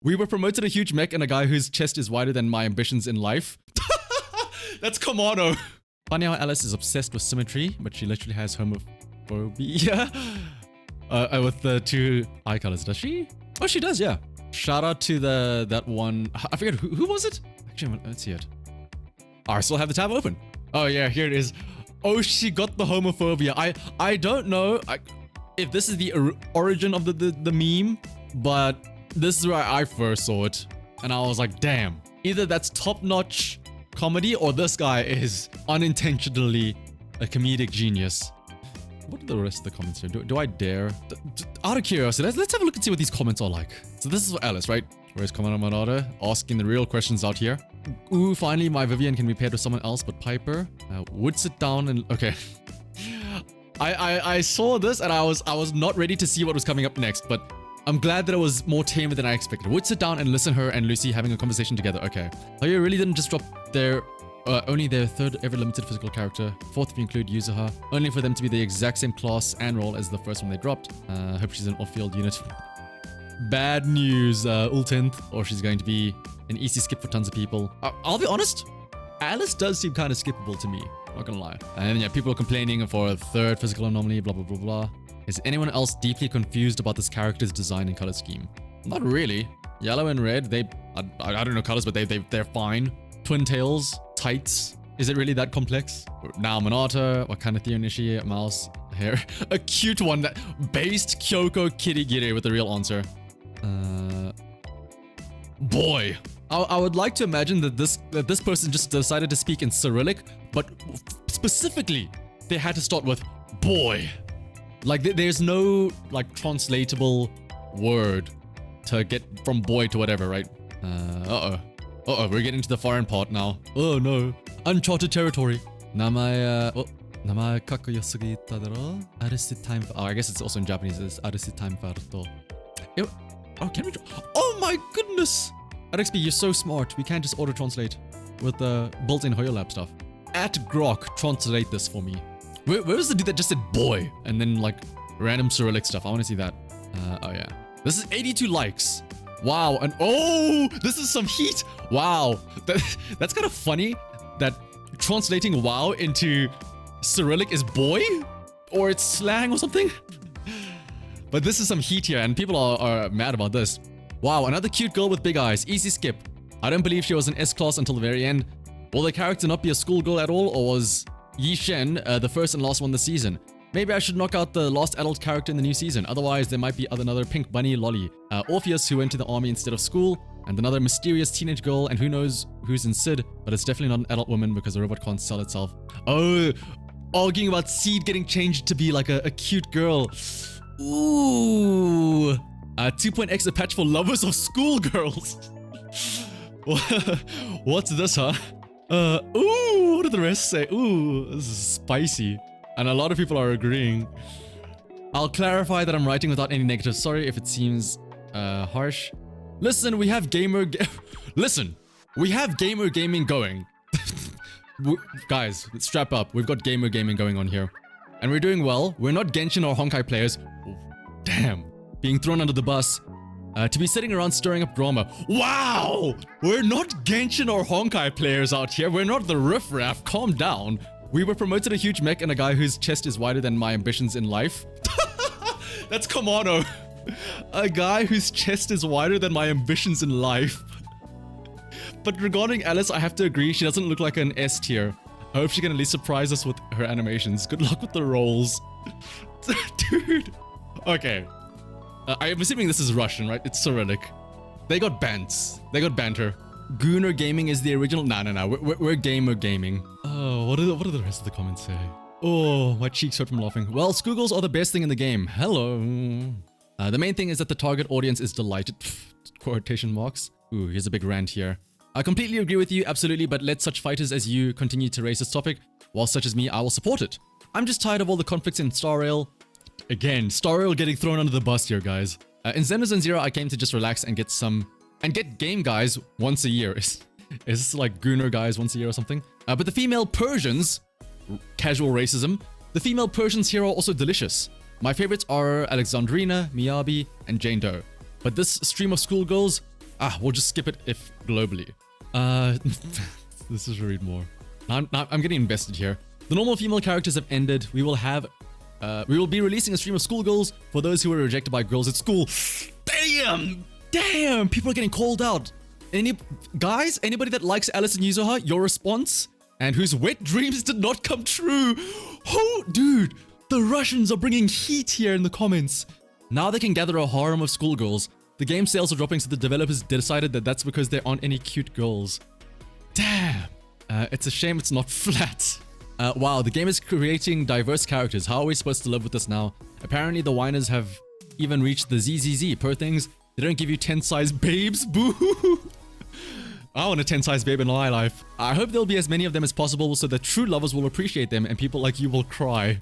We were promoted a huge mech and a guy whose chest is wider than my ambitions in life. That's Komano. Funny how Alice is obsessed with symmetry, but she literally has homophobia. With the two eye colors, does she? Oh, she does, yeah. Shout out to that one. I forget who was it? Actually, let's see it. Oh, I still have the tab open. Oh yeah, here it is. Oh, she got the homophobia. I don't know if this is the origin of the meme, but this is where I first saw it, and I was like, damn. Either that's top-notch comedy, or this guy is unintentionally a comedic genius. What are the rest of the comments here? Do I dare? Out of curiosity, let's have a look and see what these comments are like. So this is for Alice, right? Where's Komano Monato? Asking the real questions out here. Ooh, finally my Vivian can be paired with someone else but Piper. Would sit down and... Okay. I saw this and I was not ready to see what was coming up next, but I'm glad that it was more tame than I expected. Would sit down and listen her and Lucy having a conversation together. Okay. Oh, you really didn't just drop their... only their third ever limited physical character, fourth if you include Yuzaha, only for them to be the exact same class and role as the first one they dropped. Hope she's an off-field unit. Bad news, ul-10th, or she's going to be an easy skip for tons of people. I'll be honest, Alice does seem kind of skippable to me, not gonna lie. And yeah, people are complaining for a third physical anomaly, blah blah blah blah. Is anyone else deeply confused about this character's design and color scheme? Not really. Yellow and red, I don't know colors, but they're fine. Twin tails, tights. Is it really that complex? Now Monato, what kind of theory is she? Mouse, hair. A cute one that based Kyoko Kirigiri with the real answer. Boy. I would like to imagine that this person just decided to speak in Cyrillic, but specifically they had to start with boy. Like there's no like translatable word to get from boy to whatever, right? Uh-oh, we're getting to the foreign part now. Oh no. Uncharted territory. Namae, namae kakkoyosugita dero? Arusu time for... Oh, I guess it's also in Japanese. It's arusu time for to. Oh, can we... Oh my goodness! RXB, you're so smart. We can't just auto-translate with the built-in HoYoLab stuff. At Grok, translate this for me. Where was the dude that just said boy? And then like random Cyrillic stuff. I want to see that. Oh yeah. This is 82 likes. Wow, and oh, this is some heat. Wow, that's kind of funny that translating wow into Cyrillic is boy, or it's slang or something. But this is some heat here, and people are mad about this. Wow, another cute girl with big eyes, easy skip. I don't believe she was an S-class until the very end. Will the character not be a schoolgirl at all, or was Yi Shen the first and last one this season? Maybe I should knock out the last adult character in the new season, otherwise there might be another pink bunny lolly. Orpheus, who went to the army instead of school, and another mysterious teenage girl, and who knows who's in Sid, but it's definitely not an adult woman because the robot can't sell itself. Oh, arguing about Seed getting changed to be like a cute girl. Ooh. 2.x a patch for lovers of schoolgirls. What's this, huh? Ooh, what did the rest say? Ooh, this is spicy. And a lot of people are agreeing. I'll clarify that I'm writing without any negative. Sorry if it seems harsh. Listen, we have gamer gaming going. Guys, strap up. We've got gamer gaming going on here. And we're doing well. We're not Genshin or Honkai players. Damn. Being thrown under the bus. To be sitting around stirring up drama. Wow! We're not Genshin or Honkai players out here. We're not the riffraff. Calm down. We were promoted a huge mech and a guy whose chest is wider than my ambitions in life. That's Komano. A guy whose chest is wider than my ambitions in life. But regarding Alice, I have to agree, she doesn't look like an S tier. I hope she can at least surprise us with her animations. Good luck with the rolls. Dude. Okay. I'm assuming this is Russian, right? It's Cyrillic. They got bants. They got banter. Gooner Gaming is the original. No. We're gamer gaming. Oh, what do the rest of the comments say? Oh, my cheeks hurt from laughing. Well, schoolgirls are the best thing in the game. Hello. The main thing is that the target audience is delighted. Quotation marks. Ooh, here's a big rant here. I completely agree with you, absolutely, but let such fighters as you continue to raise this topic, while such as me, I will support it. I'm just tired of all the conflicts in Star Rail. Again, Star Rail getting thrown under the bus here, guys. In Zenless Zone Zero, I came to just relax and get game guys once a year. Is this like Gooner guys once a year or something? But the female Persians, casual racism, the female Persians here are also delicious. My favorites are Alexandrina, Miyabi, and Jane Doe. But this stream of schoolgirls, We'll just skip it if globally. This is read more. I'm getting invested here. The normal female characters have ended. We will be releasing a stream of schoolgirls for those who were rejected by girls at school. Damn, people are getting called out. Anybody that likes Alice and Yuzuha, your response, and whose wet dreams did not come true. Oh, dude, the Russians are bringing heat here in the comments. Now they can gather a harem of schoolgirls. The game sales are dropping, so the developers decided that that's because there aren't any cute girls. Damn. It's a shame it's not flat. Wow, the game is creating diverse characters. How are we supposed to live with this now? Apparently the whiners have even reached the ZZZ. Per things, they don't give you 10-size babes. Boo! I want a 10-size babe in my life. I hope there'll be as many of them as possible so that true lovers will appreciate them and people like you will cry.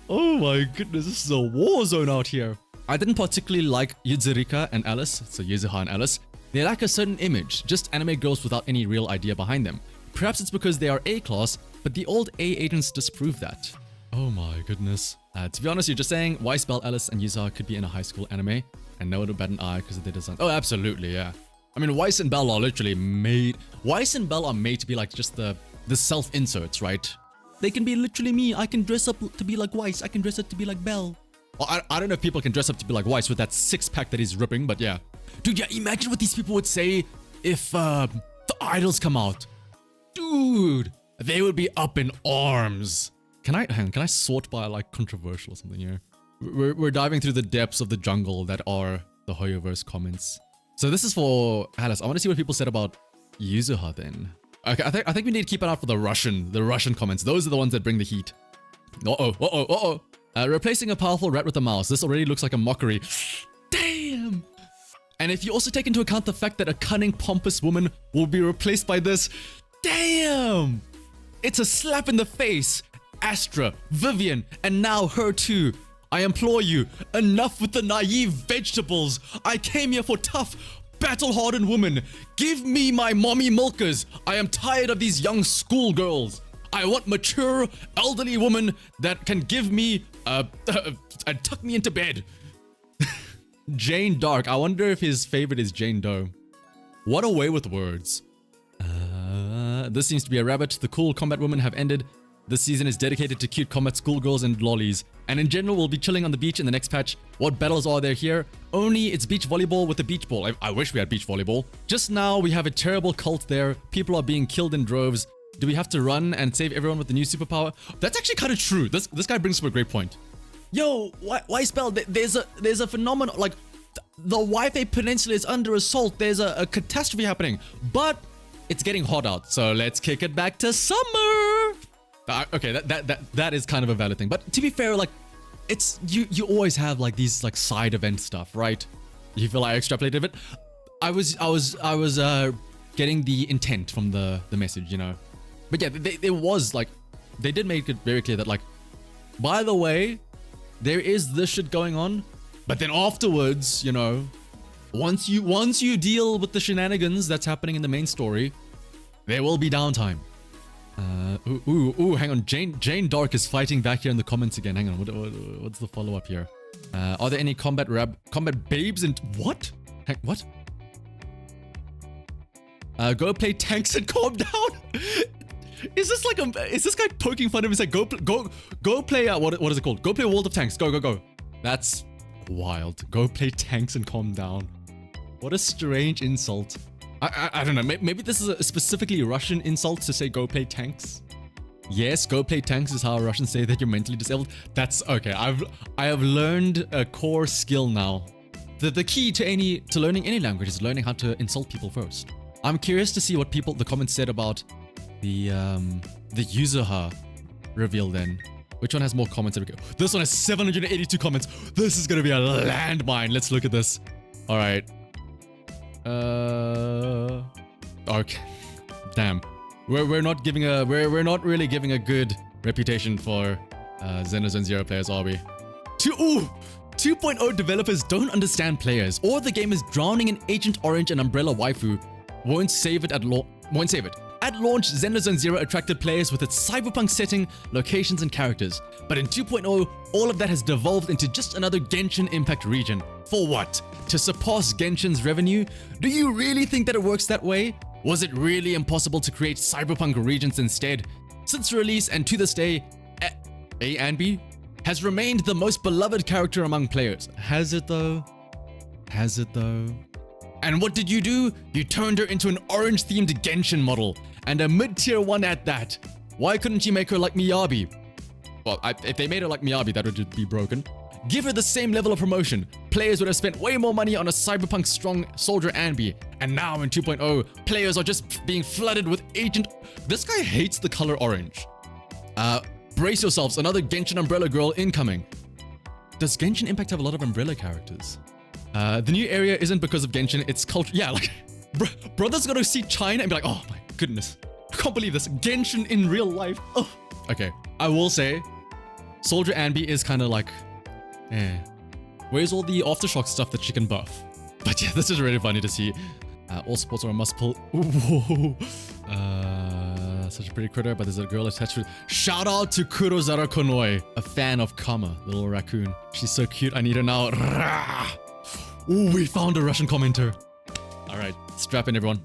Oh my goodness, this is a war zone out here. I didn't particularly like Yuzuha and Alice, so Yuzuha and Alice. They lack a certain image, just anime girls without any real idea behind them. Perhaps it's because they are A-class, but the old A agents disprove that. Oh my goodness. To be honest, you're just saying why spell Alice and Yuzaha could be in a high school anime and no one would bat an eye because of their design. Oh, absolutely, yeah. I mean, Weiss and Belle are literally made... Weiss and Belle are made to be like just the self-inserts, right? They can be literally me. I can dress up to be like Weiss. I can dress up to be like Belle. Well, I don't know if people can dress up to be like Weiss with that six-pack that he's ripping, but yeah. Dude, yeah, imagine what these people would say if the idols come out. Dude, they would be up in arms. Can I sort by like controversial or something here? We're diving through the depths of the jungle that are the Hoyoverse comments. So this is for Alice. I want to see what people said about Yuzuha then. Okay, I think we need to keep an eye out for the Russian comments. Those are the ones that bring the heat. Replacing a powerful rat with a mouse. This already looks like a mockery. Damn. And if you also take into account the fact that a cunning, pompous woman will be replaced by this, damn. It's a slap in the face. Astra, Vivian, and now her too. I implore you, enough with the naive vegetables. I came here for tough, battle-hardened women. Give me my mommy milkers. I am tired of these young schoolgirls. I want mature, elderly women that can give me, and tuck me into bed. Jane Dark. I wonder if his favorite is Jane Doe. What a way with words. This seems to be a rabbit. The cool combat women have ended. This season is dedicated to cute combat schoolgirls and lollies. And in general, we'll be chilling on the beach in the next patch. What battles are there here? Only it's beach volleyball with a beach ball. I wish we had beach volleyball. Just now, we have a terrible cult there. People are being killed in droves. Do we have to run and save everyone with the new superpower? That's actually kind of true. This guy brings up a great point. Yo, why spell? There's a phenomenon, like the Wi-Fi Peninsula is under assault. There's a catastrophe happening, but it's getting hot out. So let's kick it back to summer. Okay, that is kind of a valid thing. But to be fair, like it's you always have like these like side event stuff, right? You feel like I extrapolated it. I was getting the intent from the message, you know. But yeah, there was like they did make it very clear that like, by the way, there is this shit going on, but then afterwards, you know, once you deal with the shenanigans that's happening in the main story, there will be downtime. Hang on. Jane Dark is fighting back here in the comments again. Hang on. What's the follow-up here? Are there any combat babes and what? What? Go play tanks and calm down. Is this guy poking fun of him? He's like, go play what is it called? Go play World of Tanks. Go. That's wild. Go play tanks and calm down. What a strange insult. I don't know. Maybe this is a specifically Russian insult to say go play tanks. Yes, go play tanks is how Russians say that you're mentally disabled. That's okay. I have learned a core skill now. The key to learning any language is learning how to insult people first. I'm curious to see what the comments said about the Yuzuha reveal then. Which one has more comments? This one has 782 comments. This is gonna be a landmine. Let's look at this. All right. Okay. Damn. We're not really giving a good reputation for Zenless Zone Zero players, are we? 2.0 developers don't understand players, or the game is drowning in Agent Orange and Umbrella waifu. Won't save it. At launch, Zenless Zone Zero attracted players with its cyberpunk setting, locations, and characters. But in 2.0, all of that has devolved into just another Genshin Impact region. For what? To surpass Genshin's revenue? Do you really think that it works that way? Was it really impossible to create cyberpunk regions instead? Since release and to this day, A and B has remained the most beloved character among players. Has it though? Has it though? And what did you do? You turned her into an orange-themed Genshin model, and a mid-tier one at that. Why couldn't you make her like Miyabi? Well, if they made her like Miyabi, that would be broken. Give her the same level of promotion. Players would have spent way more money on a cyberpunk strong soldier Anby. And now in 2.0, players are just being flooded with agent... This guy hates the color orange. Brace yourselves, another Genshin Umbrella girl incoming. Does Genshin Impact have a lot of Umbrella characters? The new area isn't because of Genshin, it's culture. Yeah, like, brother's gonna see China and be like, oh my goodness, I can't believe this. Genshin in real life. Oh. Okay, I will say, Soldier Anby is kind of like, where's all the Aftershock stuff that she can buff? But yeah, this is really funny to see. All supports are a must pull. Whoa. Such a pretty critter, but there's a girl attached to it. Shout out to Kurozara Konoi, a fan of Kama, the little raccoon. She's so cute, I need her now. Ooh, we found a Russian commenter. All right, strap in, everyone.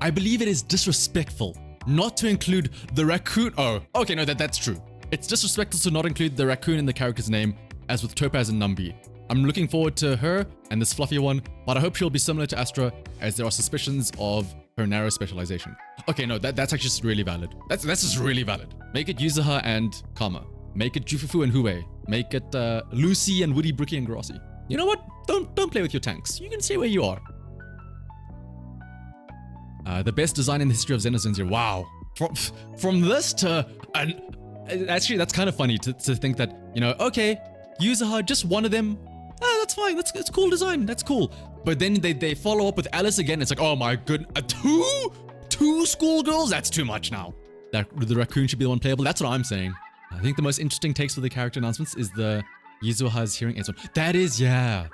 I believe it is disrespectful not to include the raccoon. Oh, okay, no, that's true. It's disrespectful to not include the raccoon in the character's name, as with Topaz and Numbi. I'm looking forward to her and this fluffy one, but I hope she'll be similar to Astra, as there are suspicions of her narrow specialization. Okay, no, that's actually just really valid. That's just really valid. Make it Yuzaha and Kama. Make it Jufufu and Hue. Make it Lucy and Woody, Bricky and Grossi. You know what? Don't play with your tanks. You can stay where you are. The best design in the history of Zenless Zone Zero. Wow. From this to... actually, that's kind of funny to think that, you know, okay, Yuzaha, just one of them. That's fine. That's cool design. That's cool. But then they follow up with Alice again. It's like, oh my goodness. Two schoolgirls? That's too much now. The raccoon should be the one playable. That's what I'm saying. I think the most interesting takes for the character announcements is the Yuzuha's hearing aids one. That is, yeah.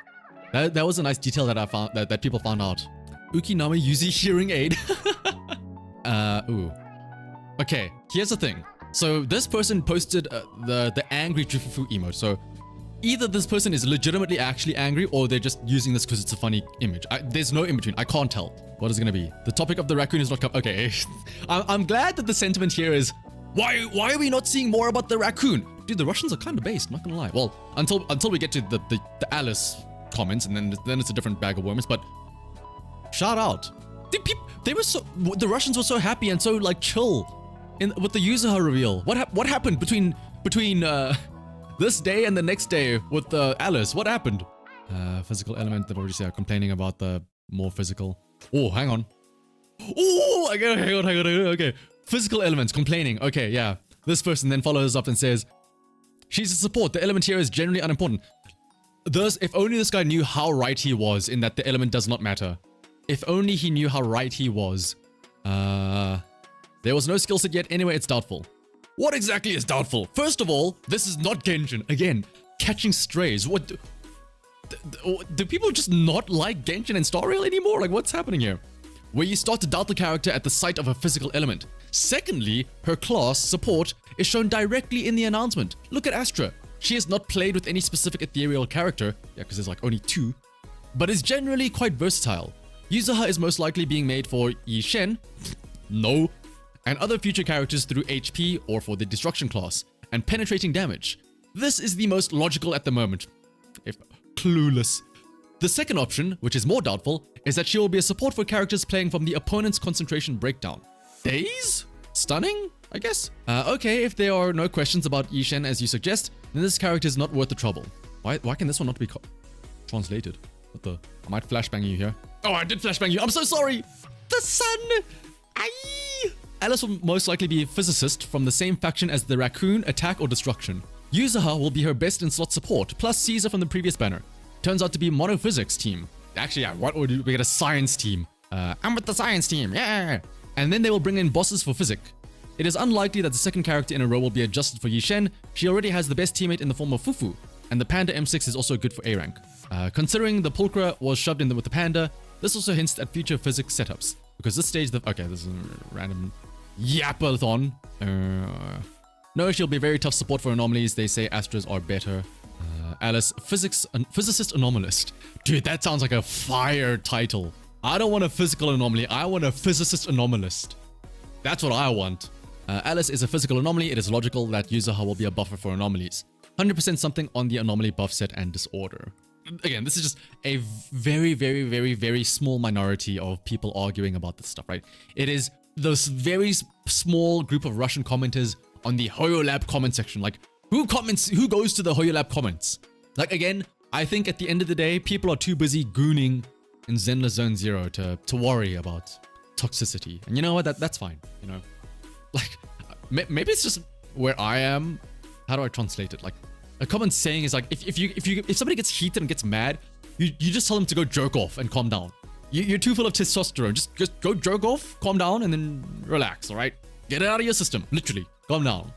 That was a nice detail that I found that people found out. Ukinami Yuzi hearing aid. Ooh. Okay, here's the thing. So this person posted the angry Jufufu emote. So either this person is legitimately actually angry, or they're just using this because it's a funny image. There's no in between. I can't tell what it's gonna be. The topic of the raccoon is not come. Okay, I'm glad that the sentiment here is, why are we not seeing more about the raccoon? Dude, the Russians are kind of based, not gonna lie. Well, until we get to the Alice comments, and then it's a different bag of worms. But shout out. The Russians were so happy and so like chill with the Yuzuha reveal. What happened between this day and the next day with Alice? What happened? Physical element. They've already said complaining about the more physical. Oh, hang on. Oh, hang on. Okay. Physical elements, complaining. Okay, yeah. This person then follows up and says, she's a support. The element here is generally unimportant. Thus, if only this guy knew how right he was in that the element does not matter. If only he knew how right he was. There was no skill set yet. Anyway, it's doubtful. What exactly is doubtful? First of all, this is not Genshin. Again, catching strays. What? Do people just not like Genshin and Star Rail anymore? Like, what's happening here? Where you start to doubt the character at the sight of a physical element. Secondly, her class, support, is shown directly in the announcement. Look at Astra. She has not played with any specific ethereal character, yeah, because there's like only 2, but is generally quite versatile. Yuzaha is most likely being made for Yi Shen, no, and other future characters through HP or for the destruction class, and penetrating damage. This is the most logical at the moment. If clueless. The second option, which is more doubtful, is that she will be a support for characters playing from the opponent's concentration breakdown. Days? Stunning, I guess? Okay, if there are no questions about Yi Shen as you suggest, then this character is not worth the trouble. Why can this one not be translated? What the? I might flashbang you here. Oh, I did flashbang you. I'm so sorry. The sun. Aye. Alice will most likely be a physicist from the same faction as the raccoon, attack or destruction. Yuzaha will be her best in slot support, plus Caesar from the previous banner. Turns out to be monophysics team. Actually, yeah, what would we get a science team? I'm with the science team, yeah. And then they will bring in bosses for physics. It is unlikely that the second character in a row will be adjusted for Yi Shen. She already has the best teammate in the form of Fufu, and the Panda M6 is also good for A rank. Considering the Pulchra was shoved in with the Panda, this also hints at future physics setups, Because this stage, okay, this is a random yapathon. No, she'll be very tough support for anomalies. They say Astras are better. Alice, physicist anomalist. Dude, that sounds like a fire title. I don't want a physical anomaly. I want a physicist anomalist. That's what I want. Alice is a physical anomaly. It is logical that Yuzaha will be a buffer for anomalies. 100% something on the anomaly buff set and disorder. Again, this is just a very, very, very, very small minority of people arguing about this stuff, right? It is this very small group of Russian commenters on the HoYoLab comment section. Like, who goes to the HoYoLab comments? Like, again, I think at the end of the day, people are too busy gooning in Zenless Zone Zero to worry about toxicity. And you know what? That's fine, you know? Like, maybe it's just where I am. How do I translate it? Like, a common saying is like, if somebody gets heated and gets mad, you just tell them to go jerk off and calm down. You're too full of testosterone. Just go jerk off, calm down, and then relax, all right? Get it out of your system, literally. Calm down.